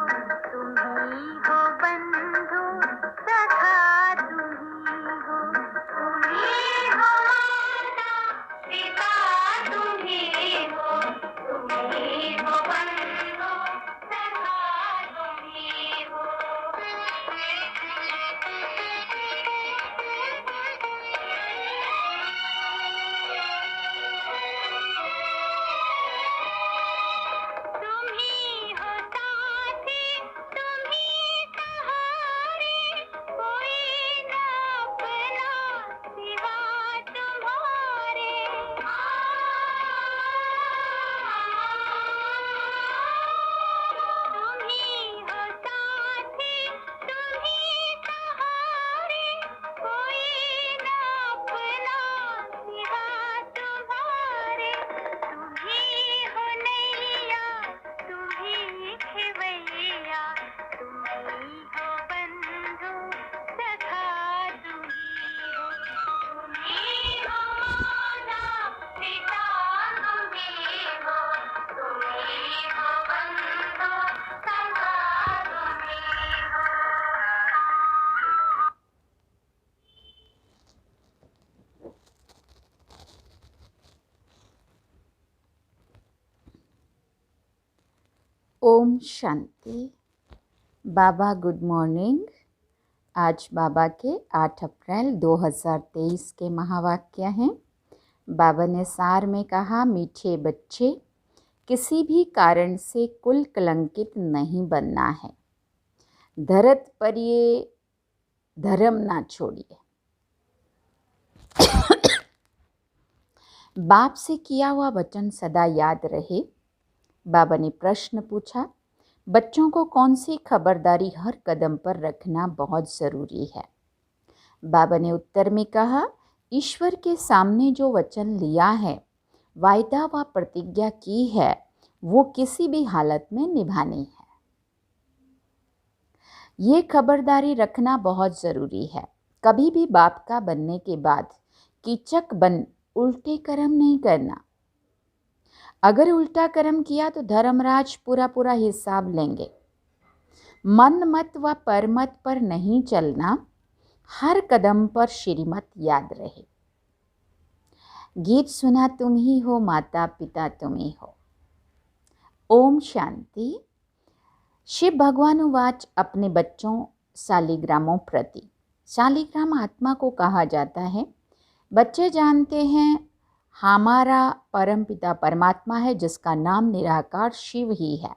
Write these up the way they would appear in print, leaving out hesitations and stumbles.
तुम ही हो बंधु सखा, तुम ही हो, तुम ही हो माता पिता, तुम ही हो, तुम ही हो बंधु सखा, तुम ही हो। तुम ही हो साथी, तुम ही सहारे, कोई न अपना सिवा तुम्हारे। तुम ही हो साथी, तुम ही सहारे, कोई न अपना सिवा तुम्हारे। तुम ही हो नैया, तुम ही खेवैया, तुम ही हो बंधु सखा, तुम ही हो, तुम ही हो माता पिता, तुम ही हो, तुम ही हो बंधु सखा, तुम ही हो। ओम शांति। बाबा गुड मॉर्निंग। आज बाबा के 8 अप्रैल 2023 के महावाक्य हैं। बाबा ने सार में कहा, मीठे बच्चे, किसी भी कारण से कुल कलंकित नहीं बनना है। धरत पर ये धर्म ना छोड़िए। बाप से किया हुआ वचन सदा याद रहे। बाबा ने प्रश्न पूछा, बच्चों को कौन सी खबरदारी हर कदम पर रखना बहुत ज़रूरी है। बाबा ने उत्तर में कहा, ईश्वर के सामने जो वचन लिया है, वायदा व प्रतिज्ञा की है, वो किसी भी हालत में निभानी है। ये खबरदारी रखना बहुत ज़रूरी है। कभी भी बाप का बनने के बाद कीचक बन उल्टे कर्म नहीं करना। अगर उल्टा कर्म किया तो धर्मराज पूरा हिसाब लेंगे। मन मत व परमत पर नहीं चलना। हर कदम पर श्रीमत याद रहे। गीत सुना तुम ही हो, माता पिता तुम ही हो। ओम शांति। शिव भगवानुवाच अपने बच्चों शालिग्रामों प्रति। शालिग्राम आत्मा को कहा जाता है। बच्चे जानते हैं हमारा परम पिता परमात्मा है, जिसका नाम निराकार शिव ही है।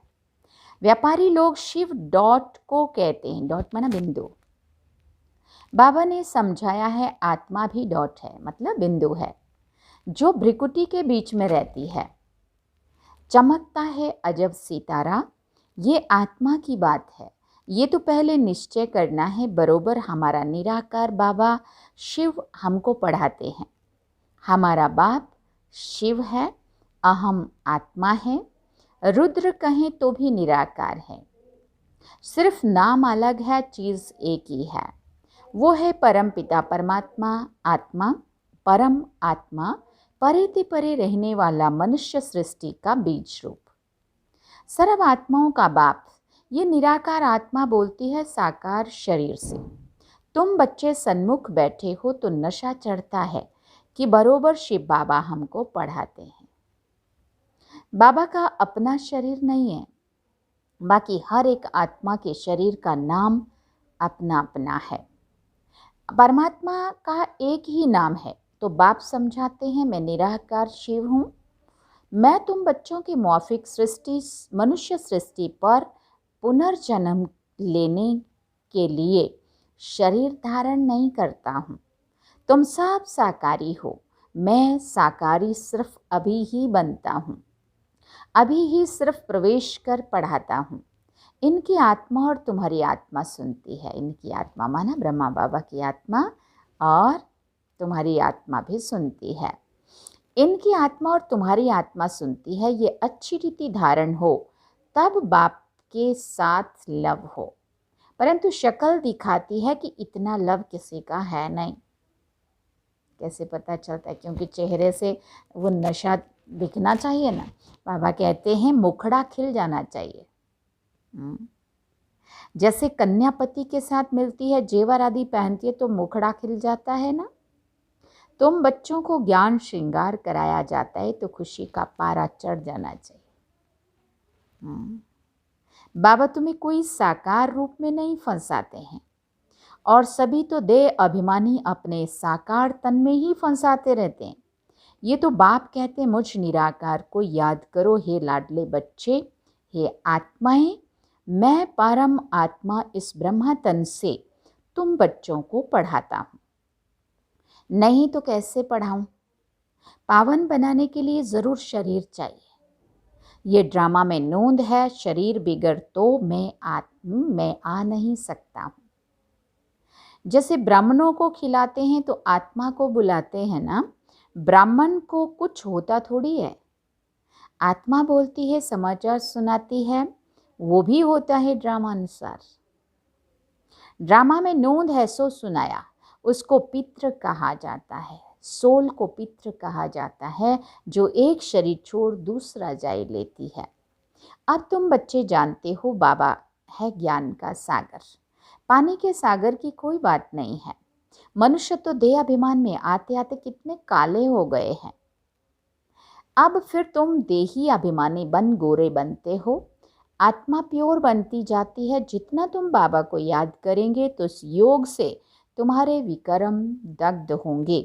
व्यापारी लोग शिव डॉट को कहते हैं। डॉट माना बिंदु। बाबा ने समझाया है आत्मा भी डॉट है, मतलब बिंदु है, जो भ्रिकुटी के बीच में रहती है। चमकता है अजब सितारा, ये आत्मा की बात है। ये तो पहले निश्चय करना है। बरोबर हमारा निराकार बाबा शिव हमको पढ़ाते हैं। हमारा बाप शिव है, अहम आत्मा है, रुद्र कहें तो भी निराकार है। सिर्फ नाम अलग है, चीज़ एक ही है। वो है परम पिता परमात्मा, आत्मा, परम आत्मा, परे ते परे रहने वाला मनुष्य सृष्टि का बीज रूप, सर्व आत्माओं का बाप। ये निराकार आत्मा बोलती है साकार शरीर से। तुम बच्चे सन्मुख बैठे हो तो नशा चढ़ता है कि बरोबर शिव बाबा हमको पढ़ाते हैं। बाबा का अपना शरीर नहीं है, बाकी हर एक आत्मा के शरीर का नाम अपना अपना है। परमात्मा का एक ही नाम है। तो बाप समझाते हैं, मैं निराकार शिव हूँ। मैं तुम बच्चों की मौफिक सृष्टि, मनुष्य सृष्टि पर पुनर्जन्म लेने के लिए शरीर धारण नहीं करता हूँ। तुम सब साकारी हो, मैं साकारी सिर्फ अभी ही बनता हूँ, अभी ही सिर्फ प्रवेश कर पढ़ाता हूँ। इनकी आत्मा और तुम्हारी आत्मा सुनती है। इनकी आत्मा माना ब्रह्मा बाबा की आत्मा, और तुम्हारी आत्मा भी सुनती है। इनकी आत्मा और तुम्हारी आत्मा सुनती है। ये अच्छी रीति धारण हो तब बाप के साथ लव हो, परंतु शक्ल दिखाती है कि इतना लव किसी का है नहीं। कैसे पता चलता है? क्योंकि चेहरे से वो नशा दिखना चाहिए ना। बाबा कहते हैं मुखड़ा खिल जाना चाहिए। जैसे कन्या पति के साथ मिलती है, जेवर आदि पहनती है तो मुखड़ा खिल जाता है ना। तुम बच्चों को ज्ञान श्रृंगार कराया जाता है तो खुशी का पारा चढ़ जाना चाहिए। बाबा तुम्हें कोई साकार रूप में नहीं फंसाते हैं, और सभी तो देह अभिमानी अपने साकार तन में ही फंसाते रहते हैं। ये तो बाप कहते हैं, मुझ निराकार को याद करो हे लाडले बच्चे, हे आत्माएं, मैं परम आत्मा इस ब्रह्मा तन से तुम बच्चों को पढ़ाता हूँ। नहीं तो कैसे पढ़ाऊँ? पावन बनाने के लिए ज़रूर शरीर चाहिए। ये ड्रामा में नोंद है, शरीर बिगड़ तो मैं आ नहीं सकता हूँ। जैसे ब्राह्मणों को खिलाते हैं तो आत्मा को बुलाते हैं ना, ब्राह्मण को कुछ होता थोड़ी है। आत्मा बोलती है, समाचार सुनाती है, वो भी होता है ड्रामा अनुसार। ड्रामा में नोंद है सो सुनाया, उसको पितृ कहा जाता है। सोल को पितृ कहा जाता है, जो एक शरीर छोड़ दूसरा जाए लेती है। अब तुम बच्चे जानते हो बाबा है ज्ञान का सागर। पानी के सागर की कोई बात नहीं है। मनुष्य तो देह अभिमान में आते आते कितने काले हो गए हैं। अब फिर तुम देही अभिमानी बन गोरे बनते हो। आत्मा प्योर बनती जाती है। जितना तुम बाबा को याद करेंगे तो उस योग से तुम्हारे विक्रम दग्ध होंगे,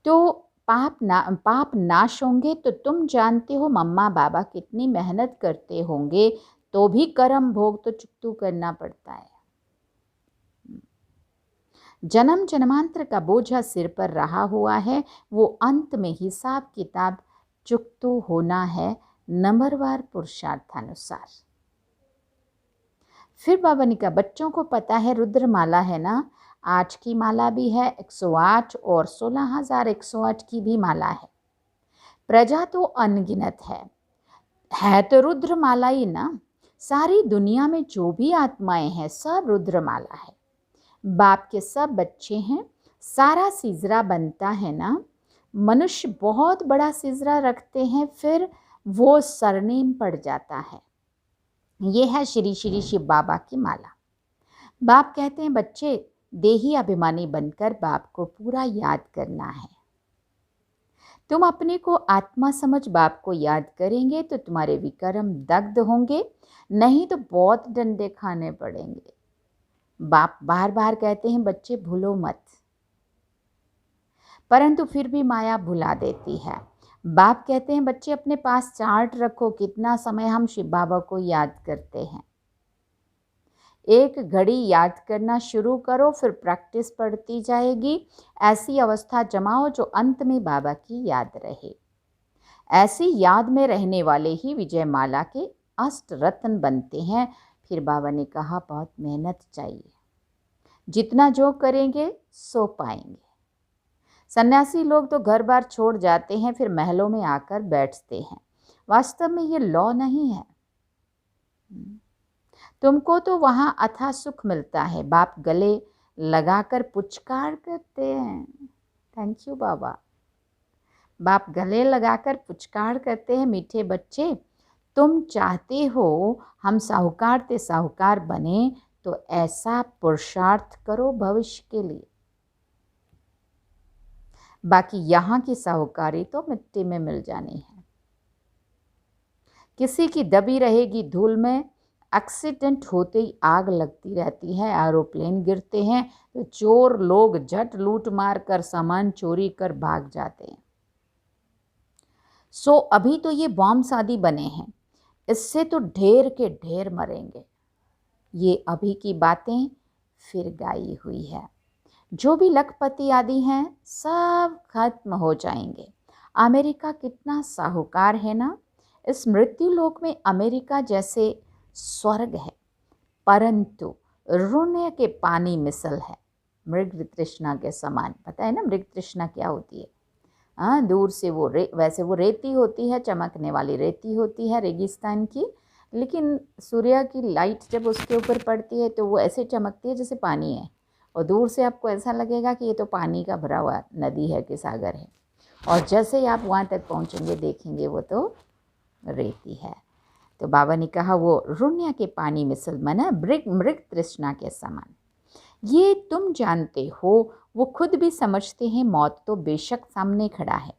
तो पाप नाश होंगे। तो तुम जानते हो मम्मा बाबा कितनी मेहनत करते होंगे, तो भी कर्म भोग तो चुकतू करना पड़ता है। जन्म जन्मांतर का बोझा सिर पर रहा हुआ है, वो अंत में हिसाब किताब चुकतू होना है नंबरवार पुरुषार्थानुसार। फिर बाबा ने कहा, बच्चों को पता है रुद्र माला है ना, 8 की माला भी है, 108 और 16,108 की भी माला है। प्रजा तो अनगिनत है तो रुद्र माला ही ना। सारी दुनिया में जो भी आत्माएं हैं सब रुद्र माला है। बाप के सब बच्चे हैं, सारा सिजरा बनता है ना। मनुष्य बहुत बड़ा सिजरा रखते हैं, फिर वो सरनेम पड़ जाता है। ये है श्री श्री शिव बाबा की माला। बाप कहते हैं, बच्चे देही अभिमानी बनकर बाप को पूरा याद करना है। तुम अपने को आत्मा समझ बाप को याद करेंगे तो तुम्हारे विक्रम दग्ध होंगे, नहीं तो बहुत डंडे खाने पड़ेंगे। बाप बार बार कहते हैं, बच्चे भूलो मत, परंतु फिर भी माया भुला देती है। बाप कहते हैं, बच्चे अपने पास चार्ट रखो, कितना समय हम शिव बाबा को याद करते हैं। एक घड़ी याद करना शुरू करो, फिर प्रैक्टिस बढ़ती जाएगी। ऐसी अवस्था जमाओ जो अंत में बाबा की याद रहे। ऐसी याद में रहने वाले ही विजय माला के अष्ट रत्न बनते हैं। फिर बाबा ने कहा, बहुत मेहनत चाहिए, जितना जो करेंगे सो पाएंगे। सन्यासी लोग तो घर बार छोड़ जाते हैं, फिर महलों में आकर बैठते हैं। वास्तव में ये लॉ नहीं है। तुमको तो वहाँ अथाह सुख मिलता है। बाप गले लगाकर पुचकार करते हैं। थैंक यू बाबा। बाप गले लगाकर पुचकार करते हैं, मीठे बच्चे तुम चाहते हो हम साहूकार ते साहूकार बने, तो ऐसा पुरुषार्थ करो भविष्य के लिए। बाकी यहाँ की साहूकारी तो मिट्टी में मिल जानी है। किसी की दबी रहेगी धूल में, एक्सीडेंट होते ही आग लगती रहती है, एरोप्लेन गिरते हैं तो चोर लोग झट लूट मार कर सामान चोरी कर भाग जाते हैं। सो अभी तो ये बॉम्ब शादी बने हैं, इससे तो ढेर के ढेर मरेंगे। ये अभी की बातें फिर गाई हुई है। जो भी लखपति आदि हैं सब खत्म हो जाएंगे। अमेरिका कितना साहूकार है ना। इस मृत्यु लोक में अमेरिका जैसे स्वर्ग है, परंतु ऋण के पानी मिसल है, मृग तृष्णा के समान। पता है ना मृग तृष्णा क्या होती है? हाँ, दूर से वो वैसे वो रेती होती है, चमकने वाली रेती होती है रेगिस्तान की, लेकिन सूर्य की लाइट जब उसके ऊपर पड़ती है तो वो ऐसे चमकती है जैसे पानी है, और दूर से आपको ऐसा लगेगा कि ये तो पानी का भरा हुआ नदी है कि सागर है, और जैसे ही आप वहाँ तक पहुँचेंगे देखेंगे वो तो रेती है। तो बाबा ने कहा वो रुण्या के पानी मिसल मना मृग तृष्णा के समान। ये तुम जानते हो, वो खुद भी समझते हैं मौत तो बेशक सामने खड़ा है,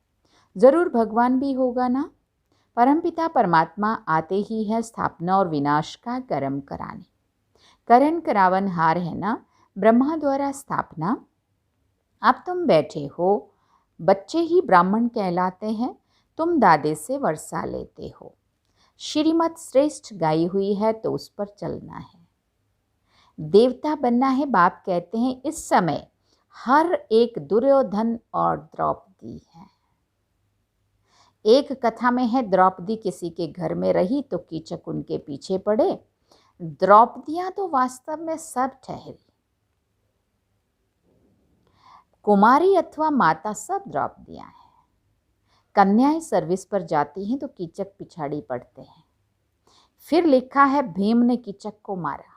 ज़रूर भगवान भी होगा ना। परमपिता परमात्मा आते ही है स्थापना और विनाश का कर्म कराने। करण करावन हार है ना, ब्रह्मा द्वारा स्थापना। अब तुम बैठे हो, बच्चे ही ब्राह्मण कहलाते हैं, तुम दादे से वर्षा लेते हो। श्रीमत श्रेष्ठ गाई हुई है तो उस पर चलना है। देवता बनना है, बाप कहते हैं इस समय हर एक दुर्योधन और द्रौपदी है। एक कथा में है द्रौपदी किसी के घर में रही तो कीचक उनके पीछे पड़े। द्रौपदियां तो वास्तव में सब ठहरी, कुमारी अथवा माता सब द्रौपदियां हैं। कन्याएं सर्विस पर जाती हैं तो कीचक पिछाड़ी पड़ते हैं। फिर लिखा है भीम ने कीचक को मारा।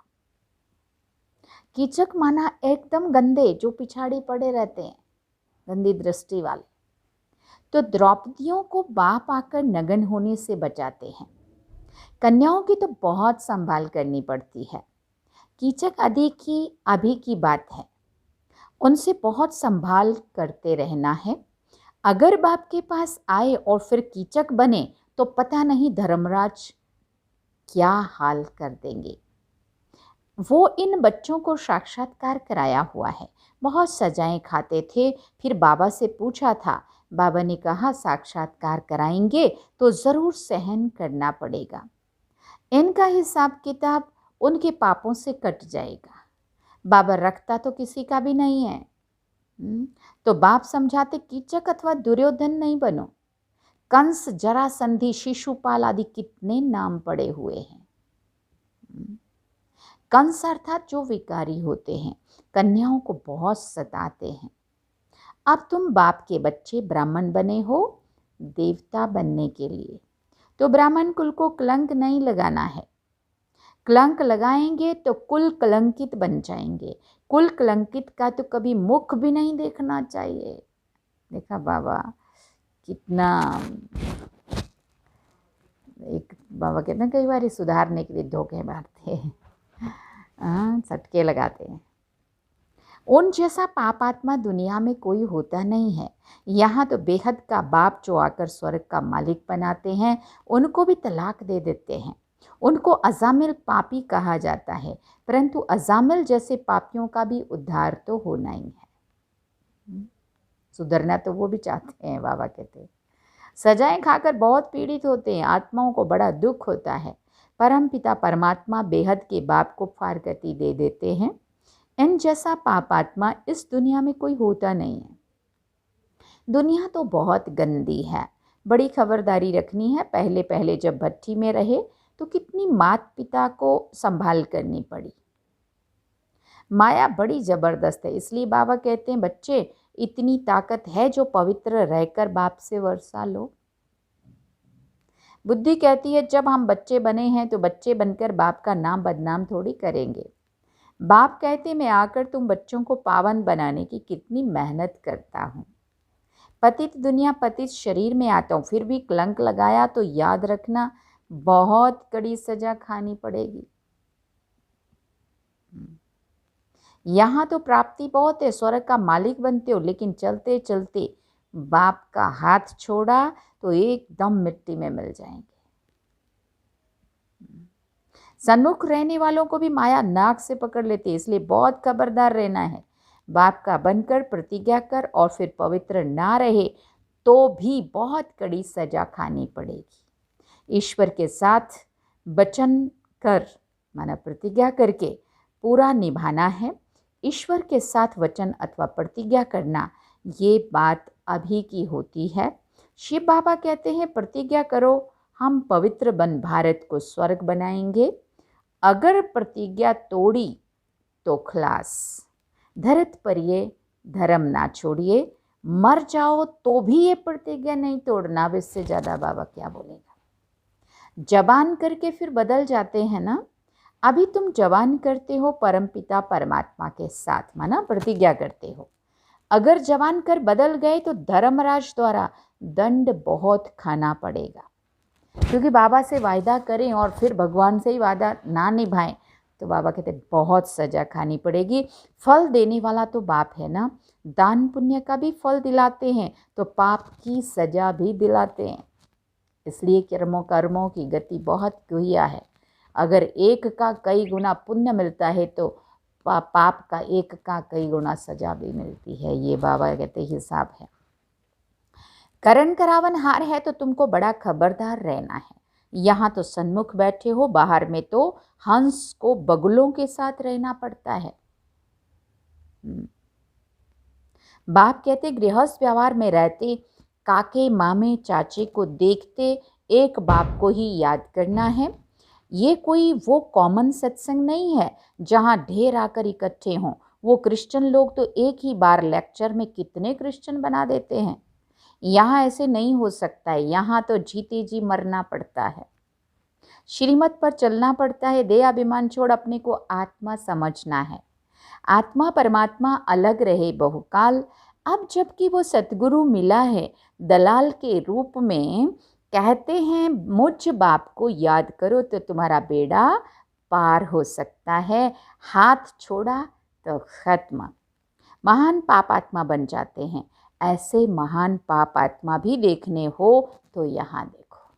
कीचक माना एकदम गंदे जो पिछाड़ी पड़े रहते हैं, गंदी दृष्टि वाले। तो द्रौपदियों को बाप आकर नग्न होने से बचाते हैं। कन्याओं की तो बहुत संभाल करनी पड़ती है। कीचक आदि की अभी की बात है, उनसे बहुत संभाल करते रहना है। अगर बाप के पास आए और फिर कीचक बने तो पता नहीं धर्मराज क्या हाल कर देंगे। वो इन बच्चों को साक्षात्कार कराया हुआ है, बहुत सजाएं खाते थे। फिर बाबा से पूछा था, बाबा ने कहा साक्षात्कार कराएंगे तो ज़रूर सहन करना पड़ेगा। इनका हिसाब किताब उनके पापों से कट जाएगा। बाबा रखता तो किसी का भी नहीं है। तो बाप समझाते कीचक अथवा दुर्योधन नहीं बनो। कंस, जरासंधि, शिशुपाल आदि कितने नाम पड़े हुए हैं। कंस अर्थात जो विकारी होते हैं, कन्याओं को बहुत सताते हैं। अब तुम बाप के बच्चे ब्राह्मण बने हो देवता बनने के लिए, तो ब्राह्मण कुल को कलंक नहीं लगाना है। कलंक लगाएंगे तो कुल कलंकित बन जाएंगे। कुल कलंकित का तो कभी मुख भी नहीं देखना चाहिए। देखा बाबा कितना, एक बाबा कहते हैं कई बार सुधारने के लिए धोखे मारते हैं, सटके लगाते हैं। उन जैसा पापात्मा दुनिया में कोई होता नहीं है। यहाँ तो बेहद का बाप जो आकर स्वर्ग का मालिक बनाते हैं, उनको भी तलाक दे देते हैं। उनको अजामिल पापी कहा जाता है, परंतु अजामिल जैसे पापियों का भी उद्धार तो होना ही है। सुधरना तो वो भी चाहते हैं। बाबा कहते हैं सजाएं खाकर बहुत पीड़ित होते हैं, आत्माओं को बड़ा दुख होता है। परमपिता परमात्मा बेहद के बाप को फारगति दे देते हैं। इन जैसा पापात्मा इस दुनिया में कोई होता नहीं है। दुनिया तो बहुत गंदी है, बड़ी खबरदारी रखनी है। पहले पहले जब भट्टी में रहे तो कितनी माता पिता को संभाल करनी पड़ी। माया बड़ी ज़बरदस्त है, इसलिए बाबा कहते हैं बच्चे इतनी ताकत है जो पवित्र रहकर बाप से वर्षा लो। बुद्धि कहती है जब हम बच्चे बने हैं तो बच्चे बनकर बाप का नाम बदनाम थोड़ी करेंगे। बाप कहते मैं आकर तुम बच्चों को पावन बनाने की कितनी मेहनत करता हूँ। पतित दुनिया पतित शरीर में आता हूँ, फिर भी कलंक लगाया तो याद रखना बहुत कड़ी सजा खानी पड़ेगी। यहाँ तो प्राप्ति बहुत है, स्वर्ग का मालिक बनते हो, लेकिन चलते चलते बाप का हाथ छोड़ा तो एकदम मिट्टी में मिल जाएंगे। सन्मुख रहने वालों को भी माया नाक से पकड़ लेती है, इसलिए बहुत खबरदार रहना है। बाप का बनकर प्रतिज्ञा कर और फिर पवित्र ना रहे तो भी बहुत कड़ी सजा खानी पड़ेगी। ईश्वर के साथ वचन कर माना प्रतिज्ञा करके पूरा निभाना है। ईश्वर के साथ वचन अथवा प्रतिज्ञा करना ये बात अभी की होती है। शिव बाबा कहते हैं प्रतिज्ञा करो हम पवित्र बन भारत को स्वर्ग बनाएंगे। अगर प्रतिज्ञा तोड़ी तो खलास, धरत पर ये धर्म ना छोड़िए, मर जाओ तो भी ये प्रतिज्ञा नहीं तोड़ना। अब इससे ज़्यादा बाबा क्या बोलेगा। जबान करके फिर बदल जाते हैं ना। अभी तुम जबान करते हो परमपिता परमात्मा के साथ, माना प्रतिज्ञा करते हो। अगर जबान कर बदल गए तो धर्मराज द्वारा दंड बहुत खाना पड़ेगा। क्योंकि बाबा से वायदा करें और फिर भगवान से ही वादा ना निभाएं तो बाबा कहते बहुत सज़ा खानी पड़ेगी। फल देने वाला तो बाप है ना, दान पुण्य का भी फल दिलाते हैं तो पाप की सज़ा भी दिलाते हैं। इसलिए कर्मों की गति बहुत गुहिया है। अगर एक का कई गुना पुण्य मिलता है तो पाप का एक का कई गुना सजा भी मिलती है। ये बाबा कहते हिसाब है। करण करावन हार है तो तुमको बड़ा खबरदार रहना है। यहाँ तो सन्मुख बैठे हो, बाहर में तो हंस को बगुलों के साथ रहना पड़ता है। बाप कहते गृहस्थ व्यवहार में रहते काके मामे चाचे को देखते एक बाप को ही याद करना है। ये कोई वो कॉमन सत्संग नहीं है जहाँ ढेर आकर इकट्ठे हों। वो क्रिश्चियन लोग तो एक ही बार लेक्चर में कितने क्रिश्चियन बना देते हैं। यहाँ ऐसे नहीं हो सकता है। यहाँ तो जीते जी मरना पड़ता है, श्रीमत पर चलना पड़ता है। देह अभिमान छोड़ अपने को आत्मा समझना है। आत्मा परमात्मा अलग रहे बहुकाल। अब जबकि वो सतगुरु मिला है दलाल के रूप में, कहते हैं मुझ बाप को याद करो तो तुम्हारा बेड़ा पार हो सकता है। हाथ छोड़ा तो खत्म, महान पाप आत्मा बन जाते हैं। ऐसे महान पाप आत्मा भी देखने हो तो यहाँ देखो।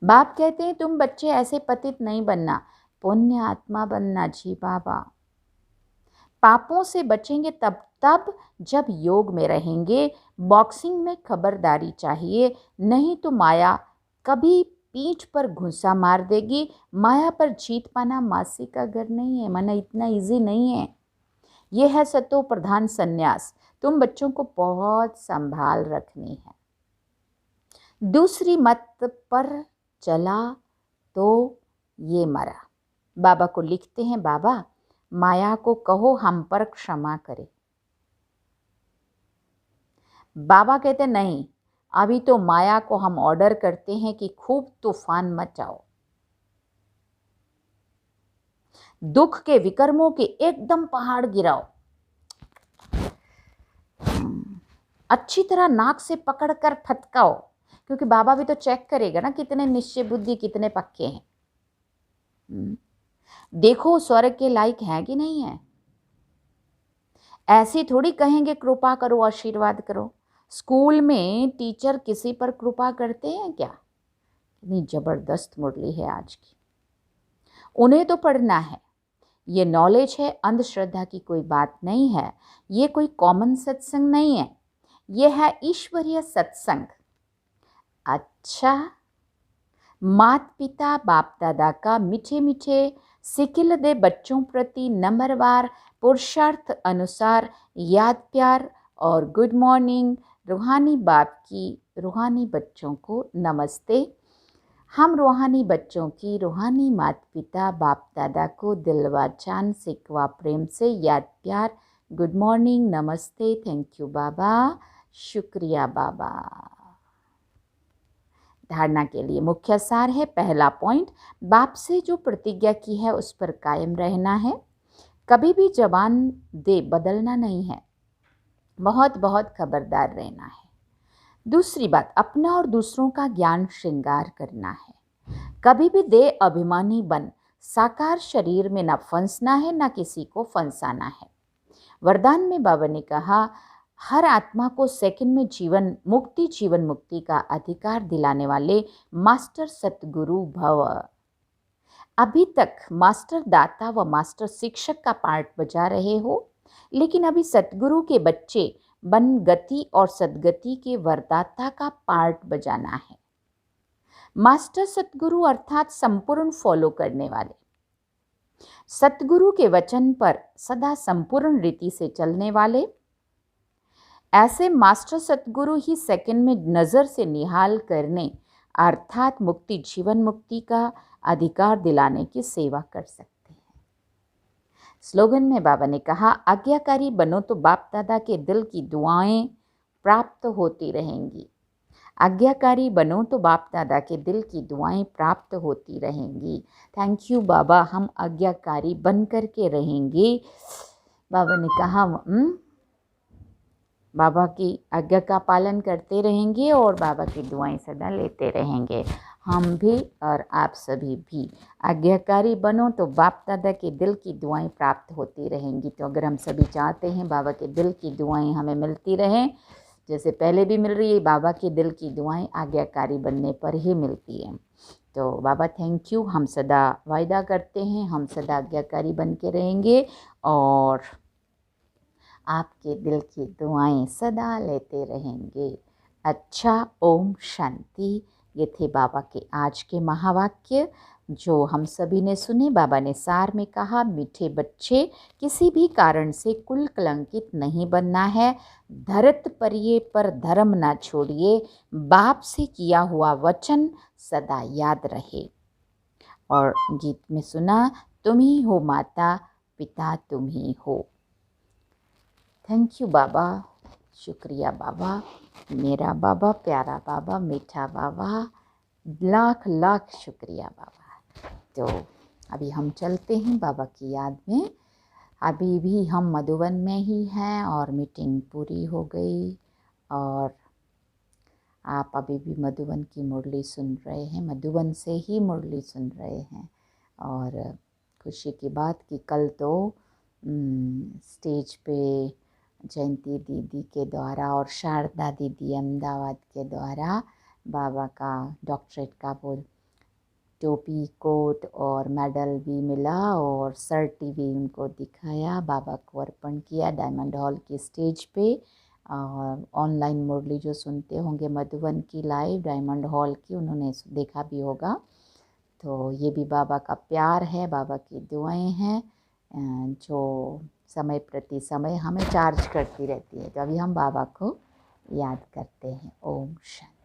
बाप कहते हैं तुम बच्चे ऐसे पतित नहीं बनना, पुण्य आत्मा बनना जी बाबा। पापों से बचेंगे तब जब योग में रहेंगे। बॉक्सिंग में खबरदारी चाहिए, नहीं तो माया कभी पीठ पर घुसा मार देगी। माया पर जीत पाना मासी का घर नहीं है, माना इतना इजी नहीं है। ये है सतो प्रधान संन्यास। तुम बच्चों को बहुत संभाल रखनी है। दूसरी मत पर चला तो ये मरा। बाबा को लिखते हैं बाबा माया को कहो हम पर क्षमा करे। बाबा कहते नहीं, अभी तो माया को हम ऑर्डर करते हैं कि खूब तूफान मचाओ, दुख के विकर्मों के एकदम पहाड़ गिराओ, अच्छी तरह नाक से पकड़कर फटकाओ। क्योंकि बाबा भी तो चेक करेगा ना कितने निश्चय बुद्धि, कितने पक्के हैं। देखो स्वर्ग के लायक है कि नहीं है। ऐसे थोड़ी कहेंगे कृपा करो आशीर्वाद करो। स्कूल में टीचर किसी पर कृपा करते हैं क्या? इतनी जबरदस्त मुरली है आज की। उन्हें तो पढ़ना है। ये नॉलेज है, अंधश्रद्धा की कोई बात नहीं है। ये कोई कॉमन सत्संग नहीं है, ये है ईश्वरीय सत्संग। अच्छा, मात पिता बाप दादा का मीठे मीठे सिकिल दे बच्चों प्रति नंबरवार पुरुषार्थ अनुसार याद प्यार और गुड मॉर्निंग। रूहानी बाप की रूहानी बच्चों को नमस्ते। हम रूहानी बच्चों की रूहानी मात पिता बाप दादा को दिलवा जान सिकवा प्रेम से याद प्यार, गुड मॉर्निंग, नमस्ते, थैंक यू बाबा, शुक्रिया बाबा। धारणा के लिए मुख्य सार है। पहला पॉइंट, बाप से जो प्रतिज्ञा की है उस पर कायम रहना है। कभी भी जबान दे बदलना नहीं है। बहुत बहुत खबरदार रहना है। दूसरी बात, अपना और दूसरों का ज्ञान श्रृंगार करना है। कभी भी दे अभिमानी बन साकार शरीर में ना फंसना है, ना किसी को फंसाना है। वरदान में बाबा ने कहा हर आत्मा को सेकंड में जीवन मुक्ति का अधिकार दिलाने वाले मास्टर सतगुरु भव। अभी तक मास्टर दाता व मास्टर शिक्षक का पार्ट बजा रहे हो, लेकिन अभी सतगुरु के बच्चे बन गति और सदगति के वरदाता का पार्ट बजाना है। मास्टर सतगुरु अर्थात संपूर्ण फॉलो करने वाले, सतगुरु के वचन पर सदा संपूर्ण रीति से चलने वाले। ऐसे मास्टर सतगुरु ही सेकंड में नज़र से निहाल करने अर्थात मुक्ति जीवन मुक्ति का अधिकार दिलाने की सेवा कर सकते हैं। स्लोगन में बाबा ने कहा आज्ञाकारी बनो तो बाप दादा के दिल की दुआएं प्राप्त होती रहेंगी। आज्ञाकारी बनो तो बाप दादा के दिल की दुआएं प्राप्त होती रहेंगी। थैंक यू बाबा, हम आज्ञाकारी बन कर के रहेंगे। बाबा ने कहा बाबा की आज्ञा का पालन करते रहेंगे और बाबा की दुआएं सदा लेते रहेंगे। हम भी और आप सभी भी आज्ञाकारी बनो तो बाप दादा के दिल की दुआएं प्राप्त होती रहेंगी। तो अगर हम सभी चाहते हैं बाबा के दिल की दुआएं हमें मिलती रहें, जैसे पहले भी मिल रही है, बाबा के दिल की दुआएं आज्ञाकारी बनने पर ही मिलती हैं। तो बाबा थैंक यू। हम सदा वायदा करते हैं हम सदा आज्ञाकारी बन के रहेंगे और आपके दिल की दुआएं सदा लेते रहेंगे। अच्छा, ओम शांति। ये थे बाबा के आज के महावाक्य जो हम सभी ने सुने। बाबा ने सार में कहा, मीठे बच्चे, किसी भी कारण से कुल कलंकित नहीं बनना है। धरत परिये पर धर्म ना छोड़िए। बाप से किया हुआ वचन सदा याद रहे। और गीत में सुना, तुम ही हो माता पिता तुम ही हो। थैंक यू बाबा, शुक्रिया बाबा, मेरा बाबा, प्यारा बाबा, मीठा बाबा, लाख लाख शुक्रिया बाबा। तो अभी हम चलते हैं बाबा की याद में। अभी भी हम मधुबन में ही हैं और मीटिंग पूरी हो गई और आप अभी भी मधुबन की मुरली सुन रहे हैं, मधुबन से ही मुरली सुन रहे हैं। और खुशी की बात कि कल तो स्टेज पे जयंती दीदी के द्वारा और शारदा दीदी अहमदाबाद के द्वारा बाबा का डॉक्टरेट का वो टोपी, कोट और मेडल भी मिला और सर्टी भी उनको दिखाया, बाबा को अर्पण किया डायमंड हॉल की स्टेज पे। और ऑनलाइन मुरली जो सुनते होंगे मधुबन की लाइव डायमंड हॉल की, उन्होंने देखा भी होगा। तो ये भी बाबा का प्यार है, बाबा की दुआएं हैं जो समय प्रति समय हमें चार्ज करती रहती है। तो अभी हम बाबा को याद करते हैं। ओम शांति।